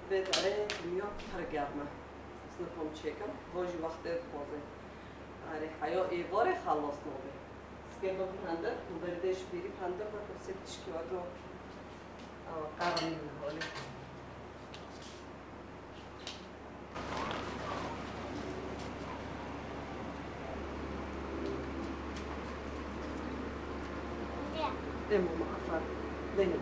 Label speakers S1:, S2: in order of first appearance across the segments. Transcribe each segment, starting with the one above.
S1: بهتره دنیا پرگرمه نکنم چیکم واجی وقت خوازه آره حیا ایوار خلاص نوبه سکه با پنده تو بردش بیری پنده با کسی تشکی وقت قرمی حالی امو معفر دینه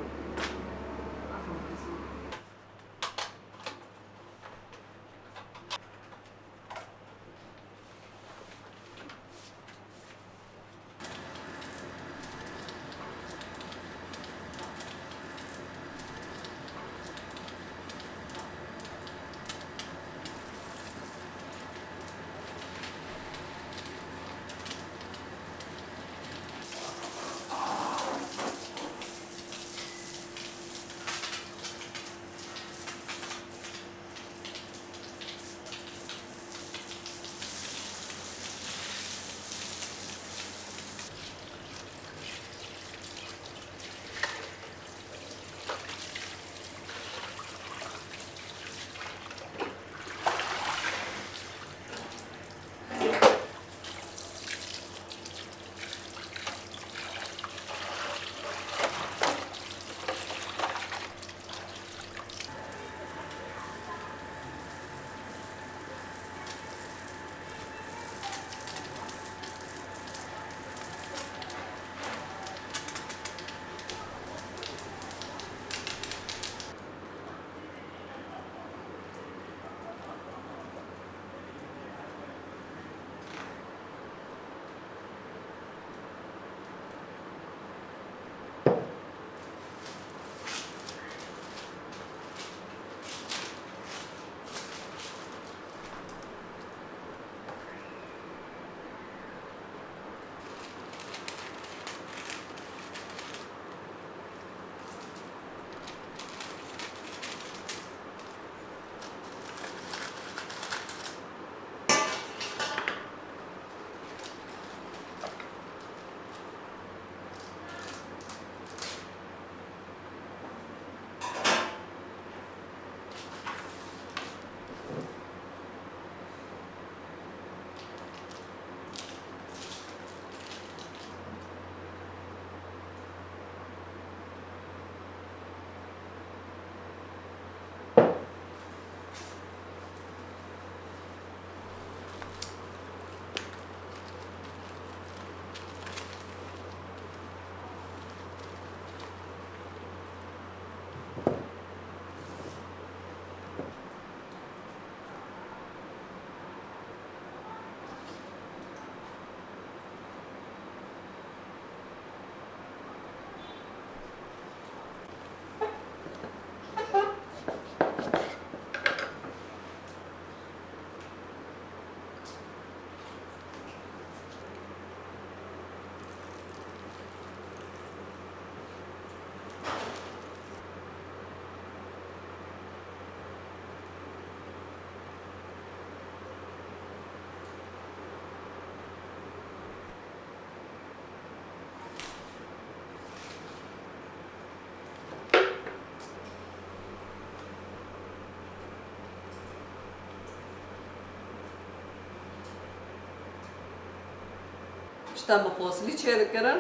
S1: شتم فاصلی چه کردن؟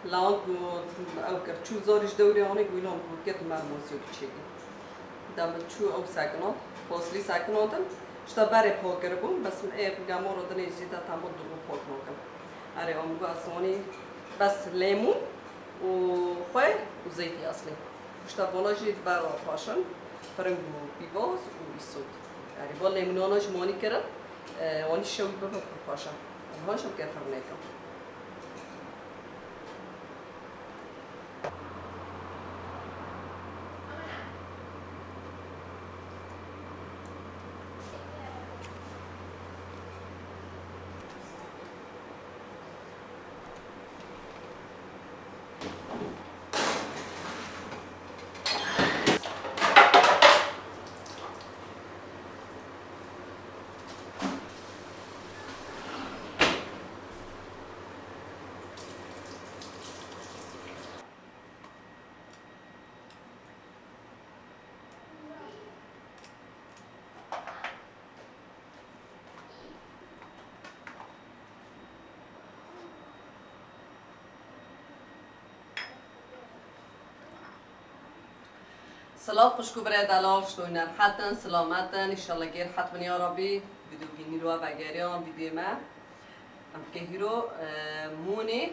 S1: لان او که چو زارش دوری آنی گویلام که تو معموسی رو چیگی. دم چو او سکنات فاصلی سکناتن شتا بره پاکر بون بس گامور رو دنیز جیتا تامو درو پاک نکم. اره آمگو اسونی بس لیمون و خواه و زیتی اصلی. شتا بالا جید برا پاشن فرنگو بیواز و ایسود. اره با لیمونانش مانی کرد آنی شوی ببر پاشن. هاشم که فرنکم. سلام خوشکو برای دلال شدوینن حتن سلامتن انشالله گیر حتما یا ربی ویدیو گینی رو بگریان ویدیو ما ام که هیرو مونی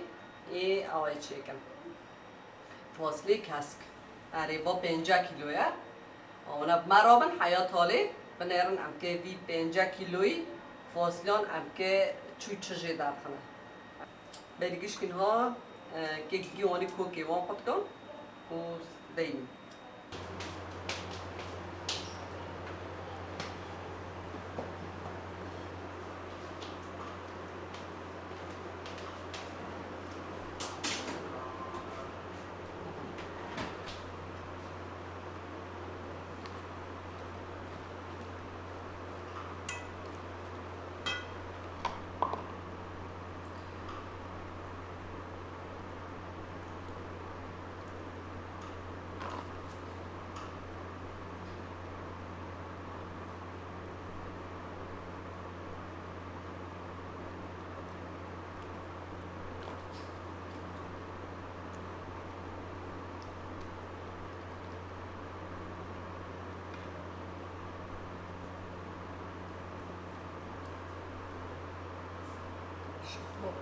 S1: ای آوای چیکن فاصله کسک اره با 5 کیلویه اونا مرابن حیات حالی بنیرن ام که وی 5 کیلوی فاصلان ام که چوی چجه در خانه بریگش کن ها که گیوانی کوکی وان خود کن و دیم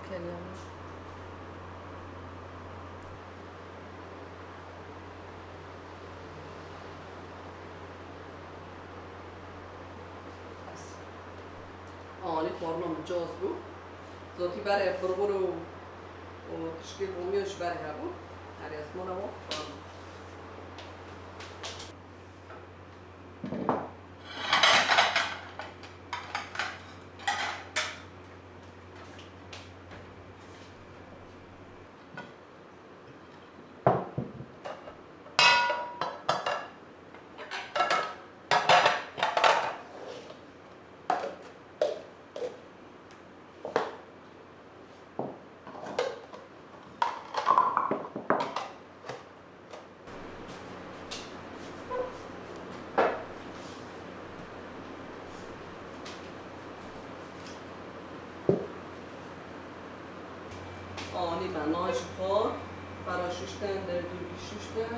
S1: كلام بس آنی خورنا مجاز بو ذاتی برای بربر و تشکیل رومیوش برای هبو هر از من هم آنی بناش کار فراششتن در دوری ششتن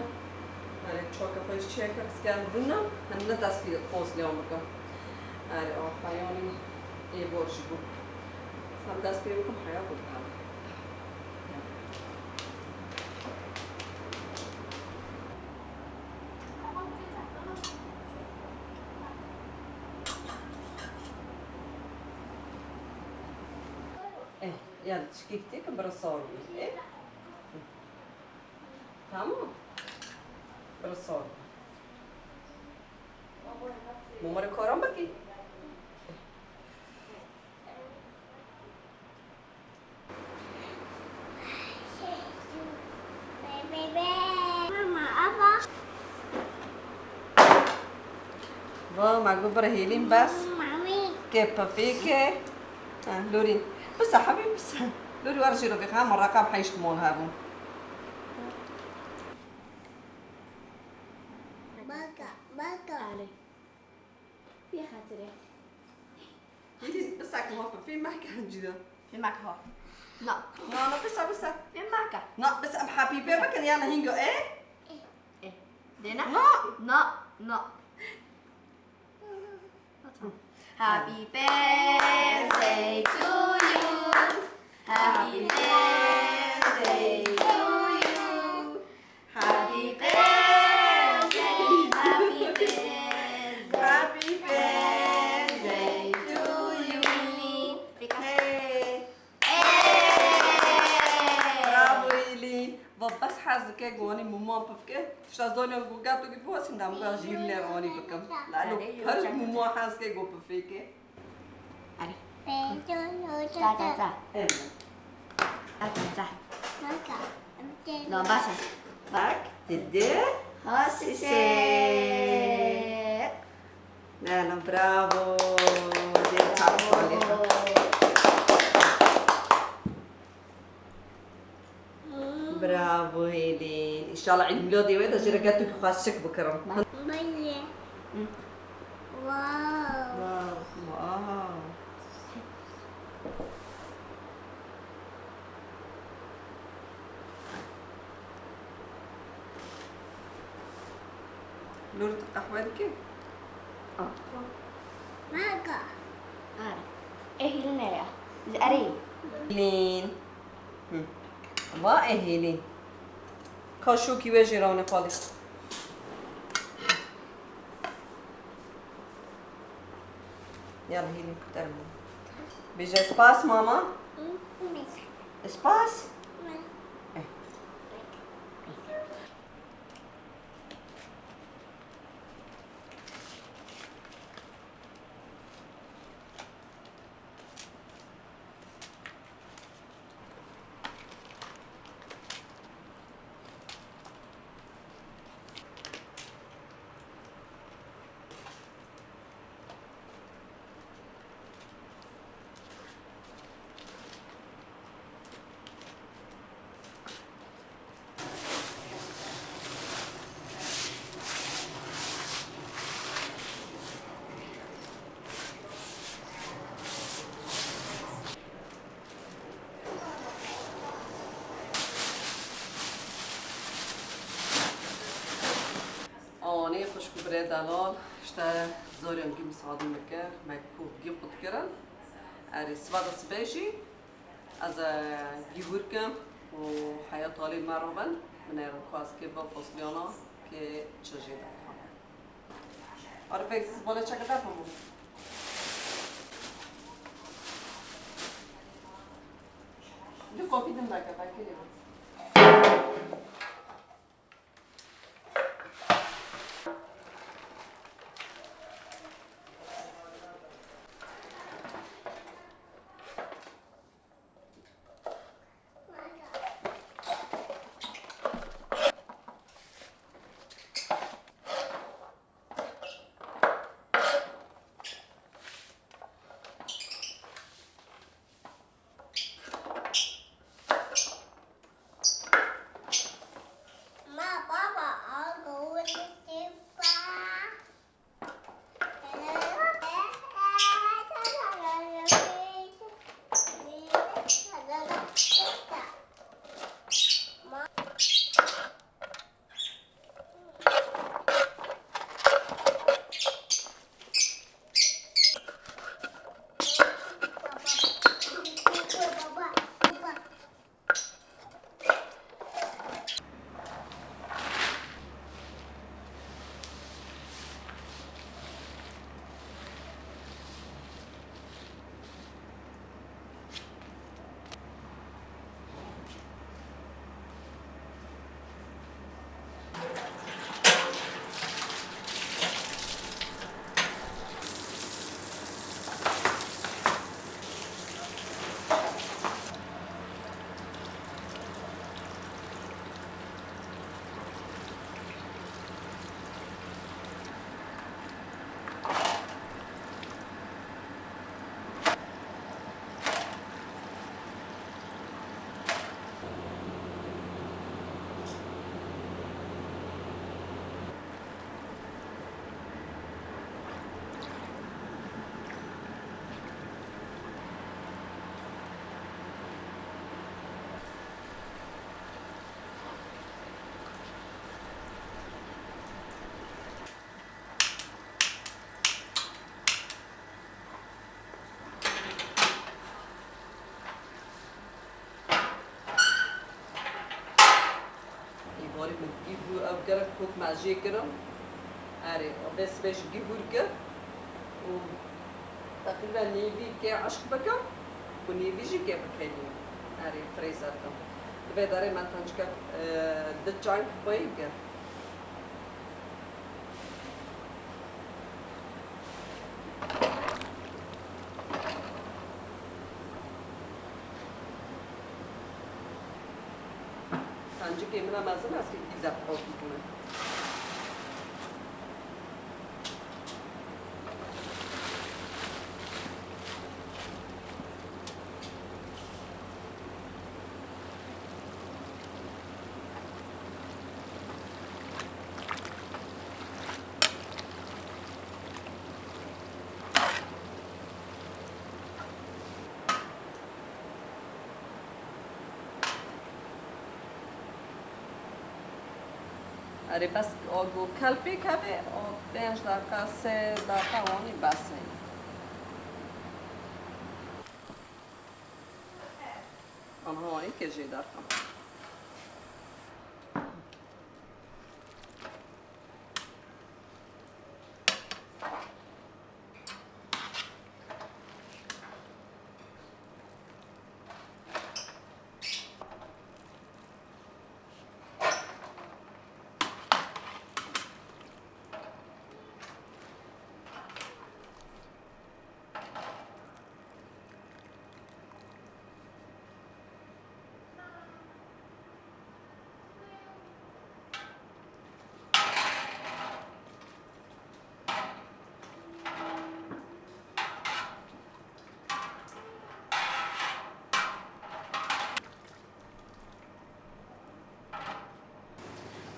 S1: هر چاک فایش چیک کردن بونم هنده دست بیاد فاصله آمرگم هر آخایانی ای بارشی بود سم دست بیاد کم حیا بود يعني تشكيكتي كبر الصور ايه تمام بالصور ماما کارم بگی و مگو برهیلیم بس که پفیکه لوري بس حبيبي بس لوري ورجي رفيقها مرة قام حيشتمون هابون
S2: باكا علي يا خاطري
S1: يدي بس هاك موقف فين معك هنجدا
S2: فين معك هو لا
S1: لا بس
S2: فين معك
S1: لا بس ام حبيبي ما كان يانا هينجو ايه
S2: ايه دينا
S1: لا
S2: لا Happy birthday to you. Happy birthday to you. Happy birthday. Happy birthday.
S1: Happy birthday to you.
S2: Hey.
S1: برافو إلي. بس حظك جواني ماما بفكر شازوني وقعدت تجيب واسين دام قاعد جيل لي بكم لأنه هرج ماما حظك جو بفكر
S2: علي تا لا باسا
S1: باك تدي
S2: هاسيسي
S1: لا برافو دي تعرفوا برافو هيلين ان شاء الله عيد ميلادي وين جرقتك خاصك بكره
S2: واو
S1: واو نور قهوه دكي
S2: ماكا
S3: أنا إيه هنا الأري
S1: لين ما اهيلي كاشوكي وجيرانه فالي يلا هيلي ترمي بيجي سباس ماما سباس آنی خوشبو برای دلال اشته زاری انگی مساعدی مکر مکو گیب خود کرن اری سواد سبیشی از گیبور کم و حیات حالی مروبن من ایران خواست که با فصلیانا که چجی دارم آره فکر بالا چکه دفعمون دو کافی دم نکه بکی دیگه باری من گیبو او کرد خوب مزه کردم آره بس بهش گیبور کرد و تقریبا نیوی که عشق بکم و نیویجی که بکنیم آره فریزر کم به داره من تنج کرد دچانگ بایم کرد تنجی که من مزه است که ایزد خواب میکنه اره بس آگو کلپی که و 5 دقیقه 3 دقیقه وانی بسه آنها وانی که جی دارم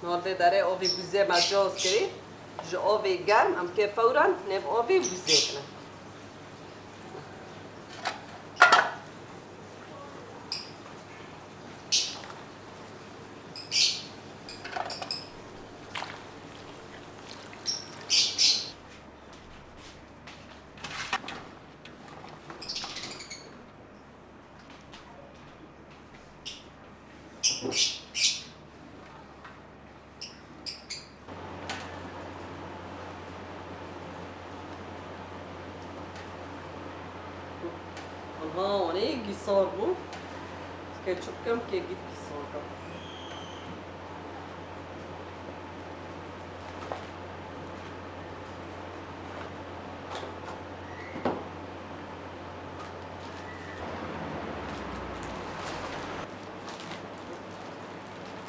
S1: نورده داره آبی بوزه مجاز کری جو آبی گرم هم که فورا نب آبی بوزه کنه آنها وانی گیسار بود که چکم که گید گیسار بود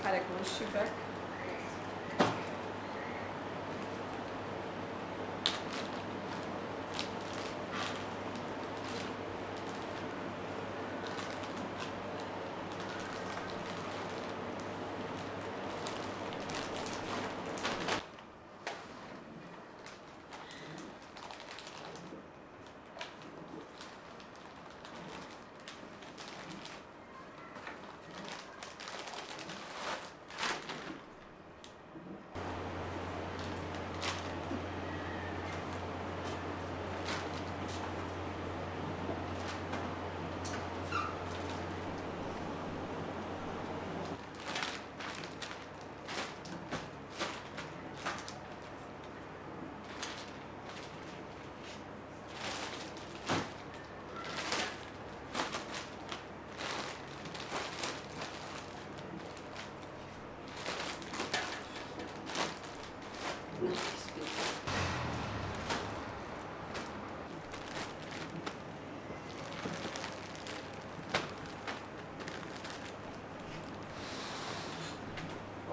S1: حرکت شیبک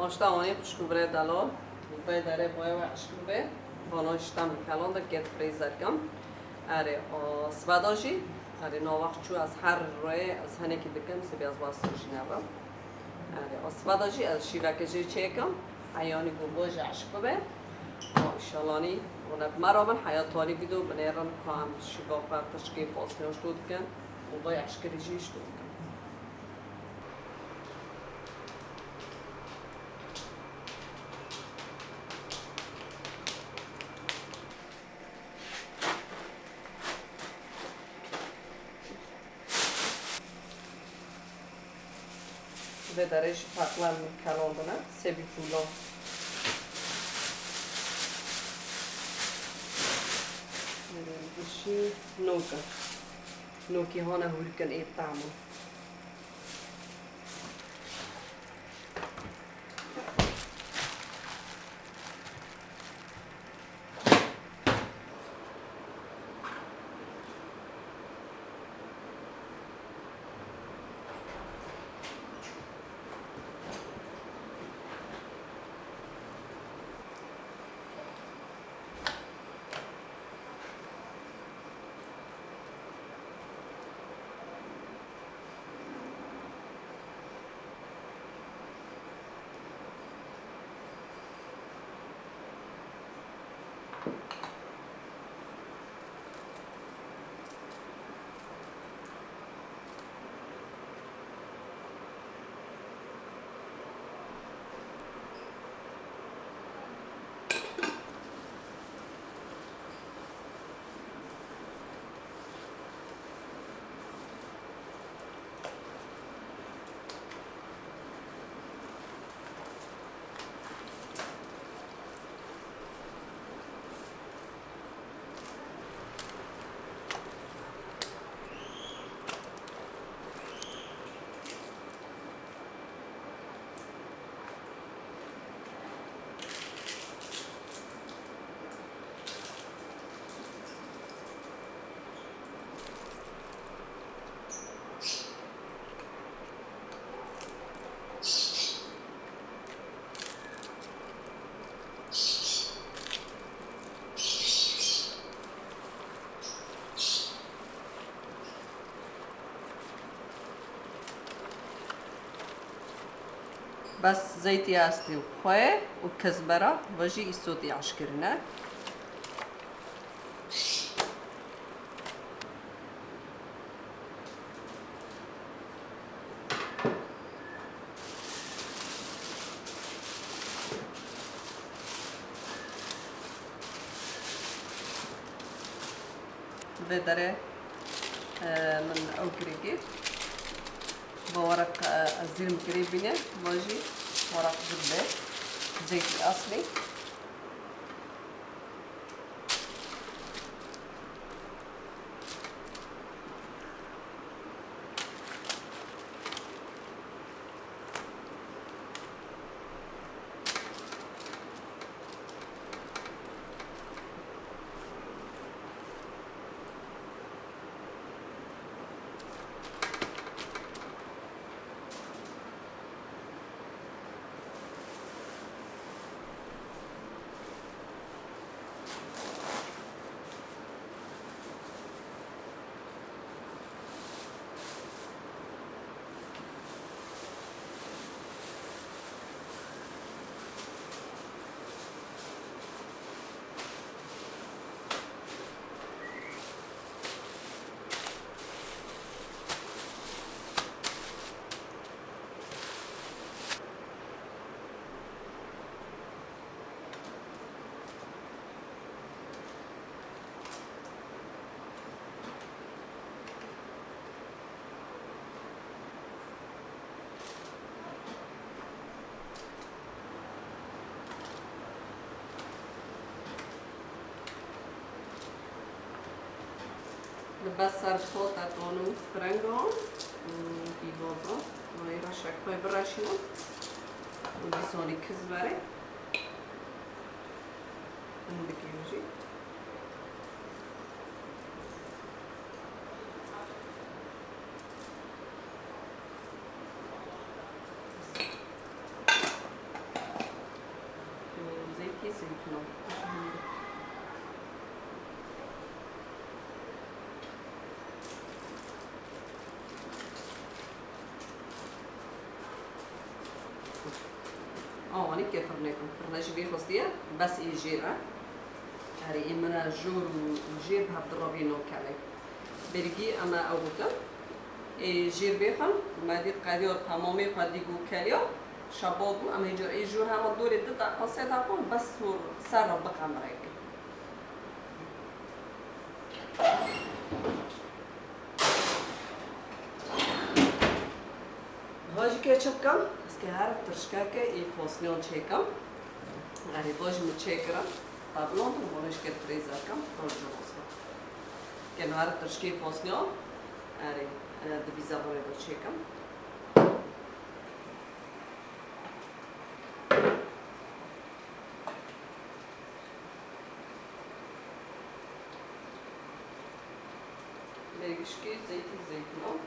S1: آشتا وانی پشکوبره دلال به داره باید اشکوبه وانا اشتم کلان در گت فریزر کم اره سباداشی اره نوقت چو از هر روی از هنه که دکم سبی از واسطوشی نبرم اره سباداشی از شیوه کجی چیکم ایانی گوبوش اشکوبه ایشالانی ونب مرامن حیاتانی بیدو بنیرم کام شیوه پر تشکیل فاصله اشتود کن و با اشکری جی اشتود کن به درش پاکلام کلان دونه سبی فولا بشی نوکا نوکی هانه هولکن ایت تعمل بس زيت ياستي وخوي وكزبرة وجي يسوتي عشكرنا بدره من أوكريكي بورق الزير مكريبينة باجي ورق زبدة زيت الأصلي بس صار صوت أتونو فرنجون في بوضو ويرشك خوي براشيو ودي سوني كزبري عندك يوجي زيتي زيتون هوني كيف فرناش بيه خصية بس يجيرة هري إمنا جور وجير بهالضربينو كالي بريجي أما أوبوتا يجير بيخن ما دي قاديو تمامي قاديجو كاليو شابوبو أما يجور هم الدوري ضد قصيدة كون بس هو سر بقى مريك هاجي كاتشب كم كهار ترشكاكة يفوسنيون شيكم يعني بوج متشكرة طابلون ومونش كده فريزر كم فرجة وصفة كان هار ترشكي فوسنيون يعني دبيزا بوري دو شيكم بيجشكي زيتون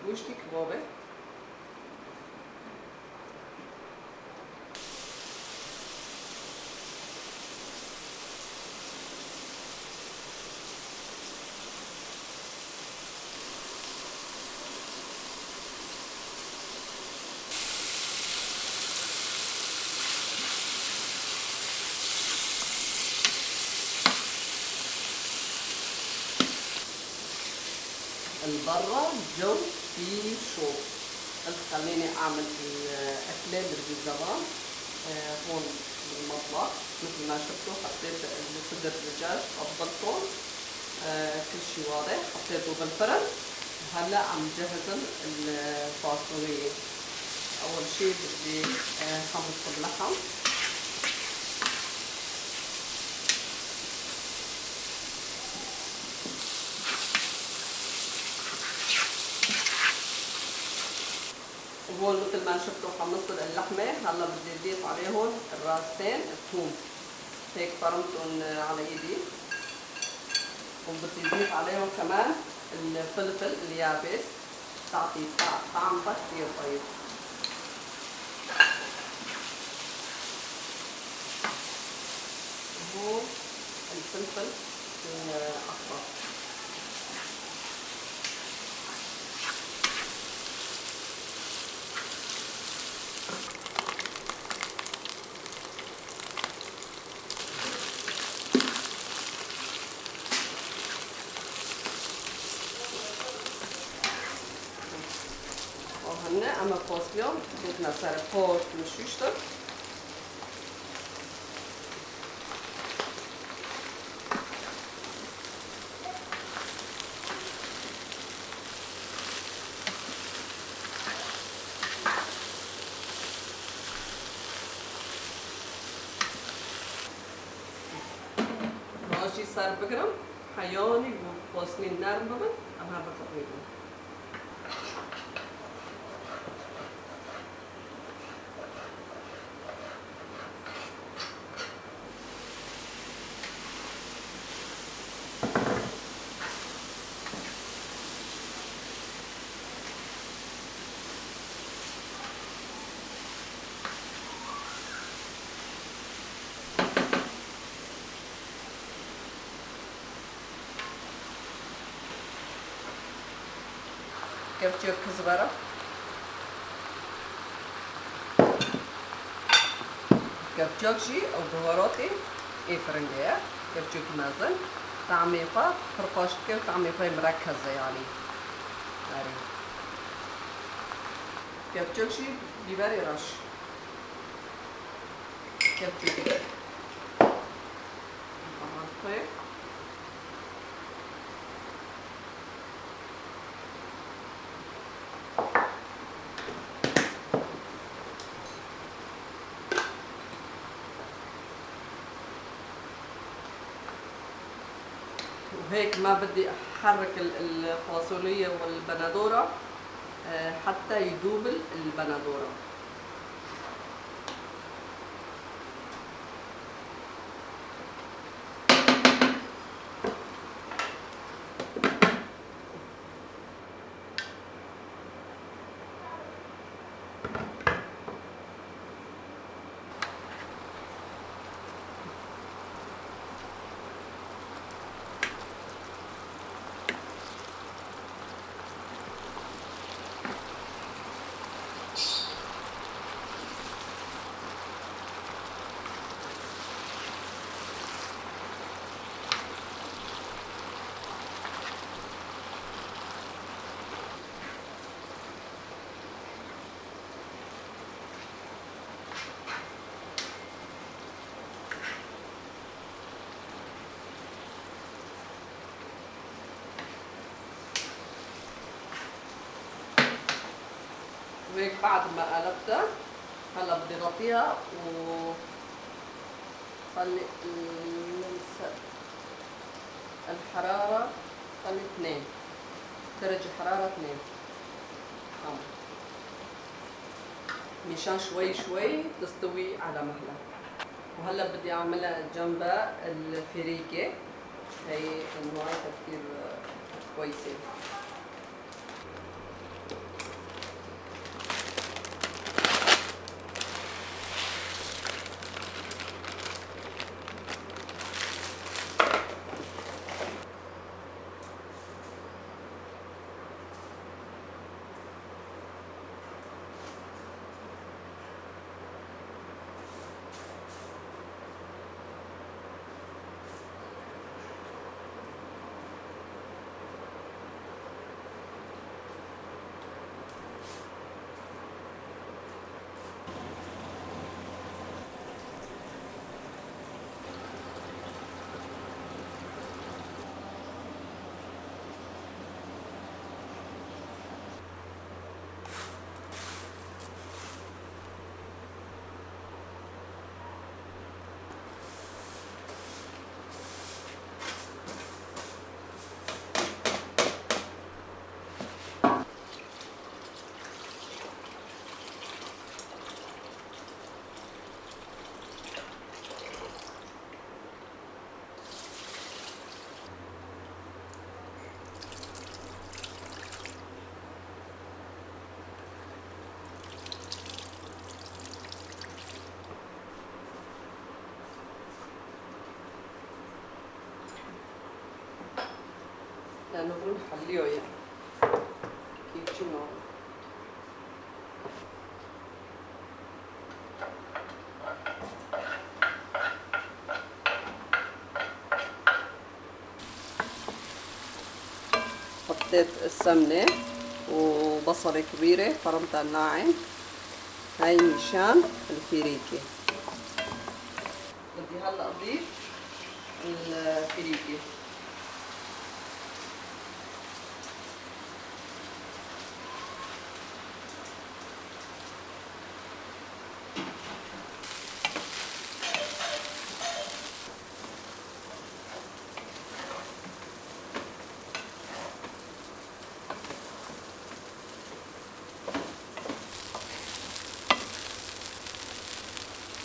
S1: وشتي كبابة البرة جو في شو قلت خليني اعمل الاكلات بالزبان هون بالمطبخ مثل ما شفتوا حطيت صدر الدجاج افضلته كل شيء واضح حطيته بالفرن هلا عم جهز الفاصوليا اول شيء بدي حمص اللحم هون مثل ما شفتوا حمصت اللحمة هلا بدي اضيف عليهم الراسين الثوم هيك فرمتهم على ايدي وبدي اضيف عليهم كمان الفلفل اليابس تعطي طعم كثير طيب. وهو الفلفل الأخضر. وهنا أما فاصليون بدنا صار فوق مشوشتر. ماشي صار بقرم حياني وفاصلين نرم بمن أما بخبريهم. كيف جوك كزبرة كيف جوكشي أو بهاراتي إيه فرنجية كيف جوك مازن تعميقة فرقاش كيف تعميقة مركزة يعني كيف جوكشي بيبري رش كيف جوك وهيك ما بدي احرك الفاصوليا والبندوره حتى يذوب البندوره. وهيك بعد ما قلبتها هلا بدي اغطيها خلي الحرارة خلي 2 درجة حرارة 2 مشان شوي شوي تستوي على مهلها. وهلا بدي اعملها جنبها الفريكة هي نوعيتها كثير كويسة. تقدرون تخليه يعني كيف شنو. حطيت السمنة وبصلة كبيرة فرمتها ناعم. هاي مشان الفريكة. بدي هلا اضيف الفريكة.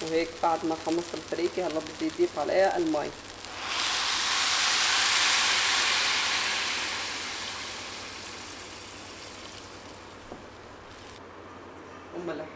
S1: وهيك بعد ما حمصت الفريكة هلا بدي اضيف عليها المي. وملح.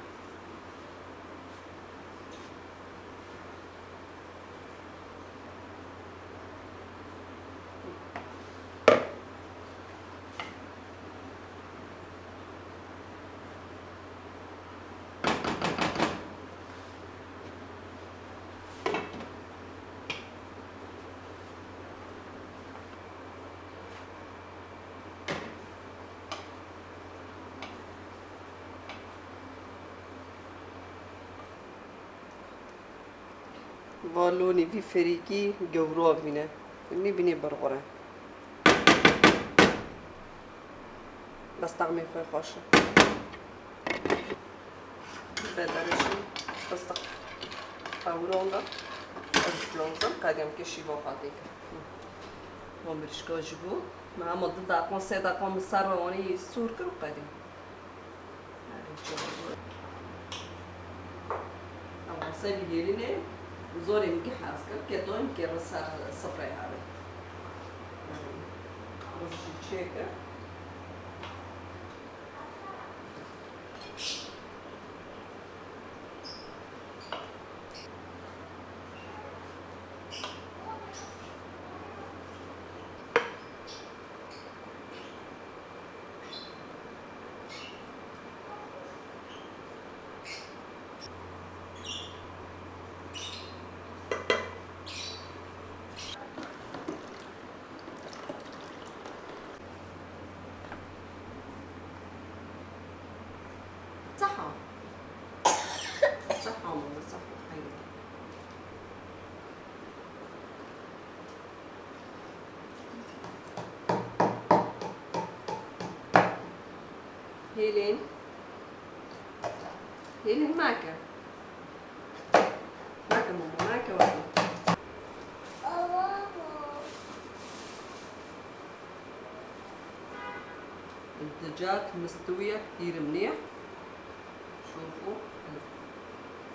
S1: بالوني في فريكي جوروا بنا إني بني برغرة بس طعمي في خوشة بدرشي بس تقولونغا أجلونغا قادم كشي بوقاتيك ومرشكو جبو مع مدة داقون سيداقون مسار واني سور كرو قادم أما سيبي هيليني زوري مكي حاسكر كتو يمكن رسا صفري هذا رز الشيكة صحة صحة والله صحة حلوة. هيلين هيلين ماكا ماكا ماما ماكا ولا الدجاج مستوية كتير منيح. شوفوا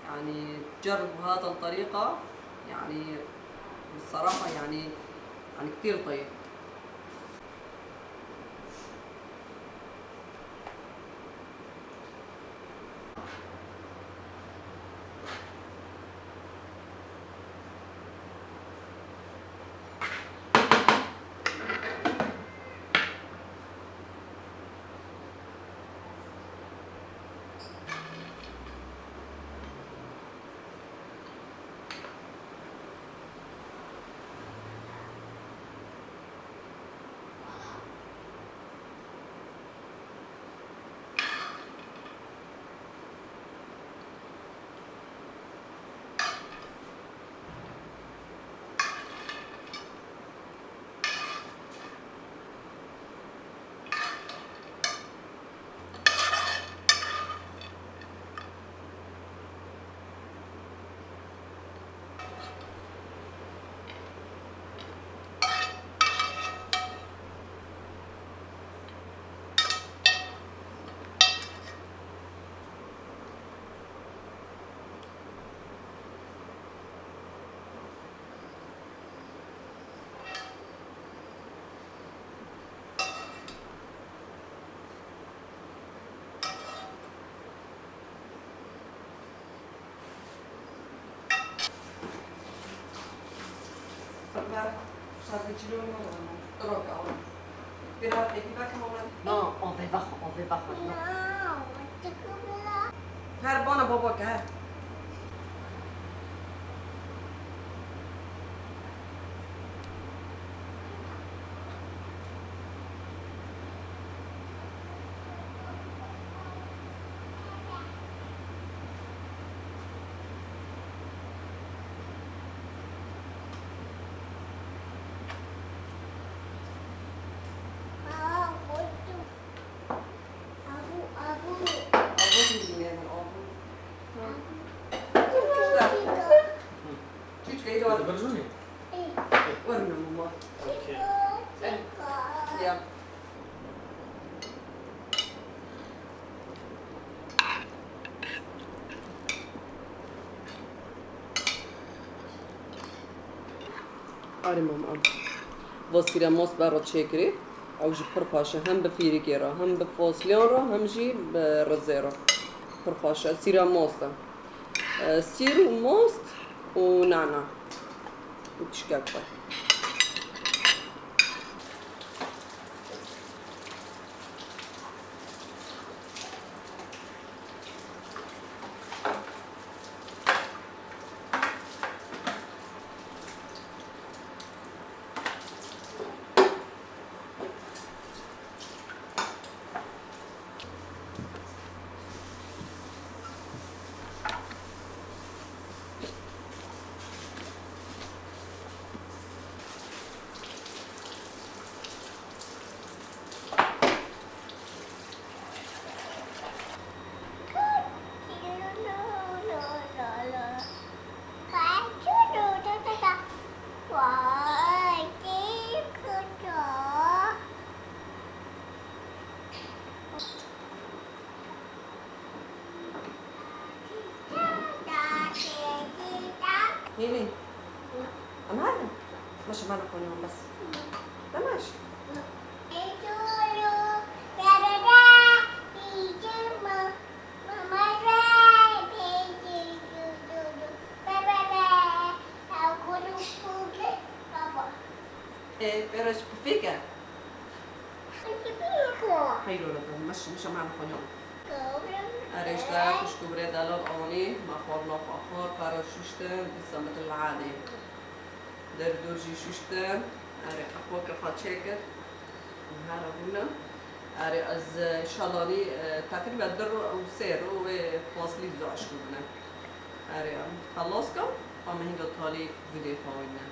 S1: يعني جربوا هذا الطريقة يعني بصراحة يعني كتير طيب. بعرف صار بيجيلون رقعوا Virar aqui vai com a
S2: Non, on va voir, on va voir. Non.
S1: هربانه بابا که هر
S4: هذا برجوني.
S1: ورنا ماما
S4: اوكي.
S1: يلا آره ماما واسیره ماست برات شکری او جی پرپاشه هم به فیریکی را هم به فاصلیان را هم جی به رزه را پرپاشه سیره ماست سیر و ماست و نعنا و تشکک بای نيني أنا هذا ماشي معنا كونيهم بس ده ماشي إيه بيرش بفيكا حلو لكم مش معنا كونيهم أريشتا خوش كبري دلال آني مخور نافخور فراشوشتن بسمت العادي در دورجي شوشتن أري أخوك خاتشيكر هذا هنا أري از شالاني تقريبا در أو سير وفاصلي زعش كنا أري خلصكم أما هنگا تالي فيديو فاوينا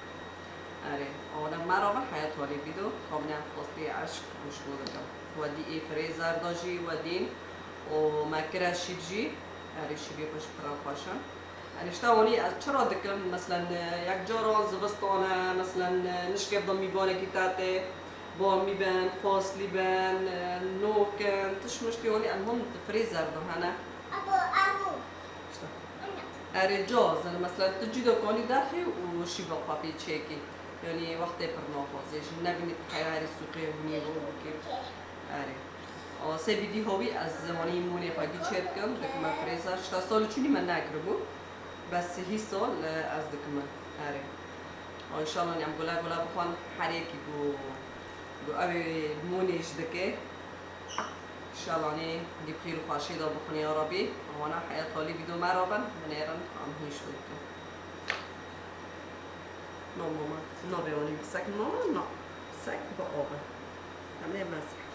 S1: أري أنا مرة حياة تالي فيديو كامنا فاصلي عشق وش كنا ودي إيه فريزر داجي ودين وماكرة شيجي هذا شيء بيخش برافاشا يعني اشتاوني چرا دكم مثلا یک جارا زبستانه مثلا نشکب دم میبانه کتاته با میبن فاصلی بن نوکن تش مشکلی المهم فريزر ده هنا اره جاز مثلا تجيدو كوني داخل وشيبا بابي تشيكي يعني وقت برنامج نبینید خیلی سوقی میگو بکیم اره سه بیدی هاوی از زمانی مونی خواهی چهت کم دکمه فریزر شتا سال چونی من نکربو بس هی سال از دکمه اره انشالله نیم گلا بخوان حریکی گو اوی مونیش دکه انشالله نی بخیر و خوشی دا بخونی یا ربی وانا حیات حالی بیدو مرابن من ایران هم هیش دکم نه ماما نه بیانی سک ماما نه سک با آبه همه مسح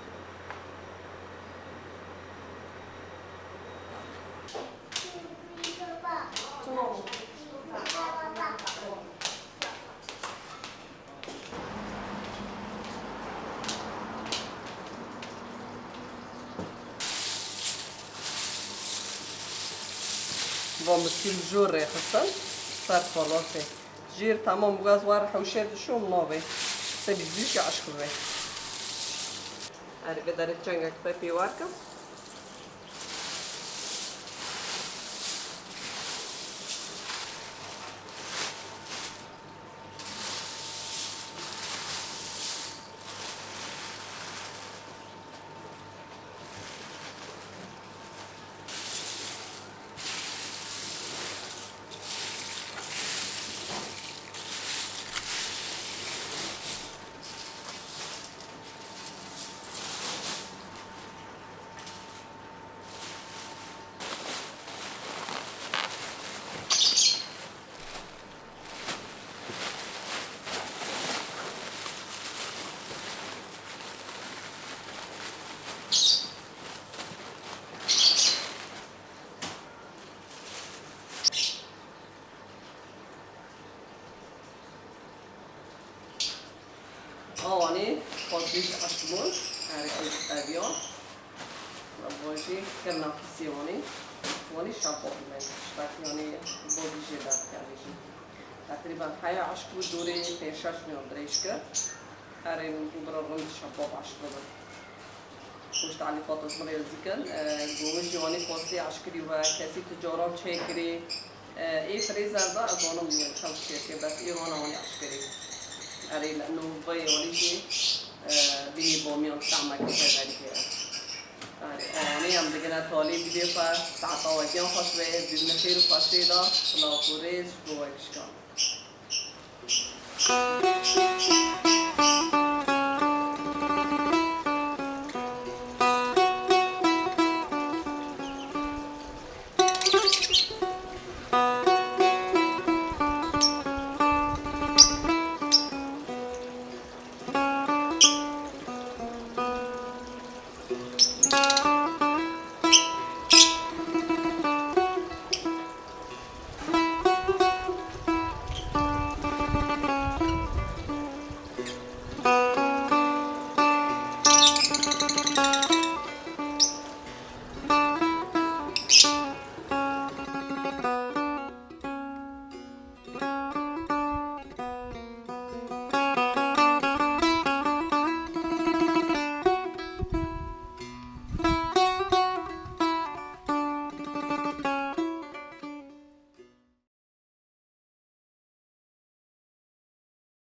S1: ومسكين الجور يخصل صار خلاص جير تمام بغاز وارح وشاد شو نوبي سبي زيك عشر ري عارف بدر تشنجك بيبي واركا فاصليش عشمون عارف الأبيض بوجي كنا في سيوني وني شابوب من اشتاك يعني بودي جدا يعني تقريبا حياة عشق دوري بيشاش نيو دريشكا هاري برغم شابوب عشق دوري وش تعليقات اسمري الذكر جومش يعني فاصلي عشقري وكاسي تجاران شاكري ايه فريزر ده اظنه من خلق شركة بس ايه وانا واني عشقري هاري لانه باي ولي شيء بيني بوميان تعمل كده غير آنی هم دیگه نتالی بیده پر ساعت هم خوش به بیرون خیر و خوشی دا لاپوریز بویش کن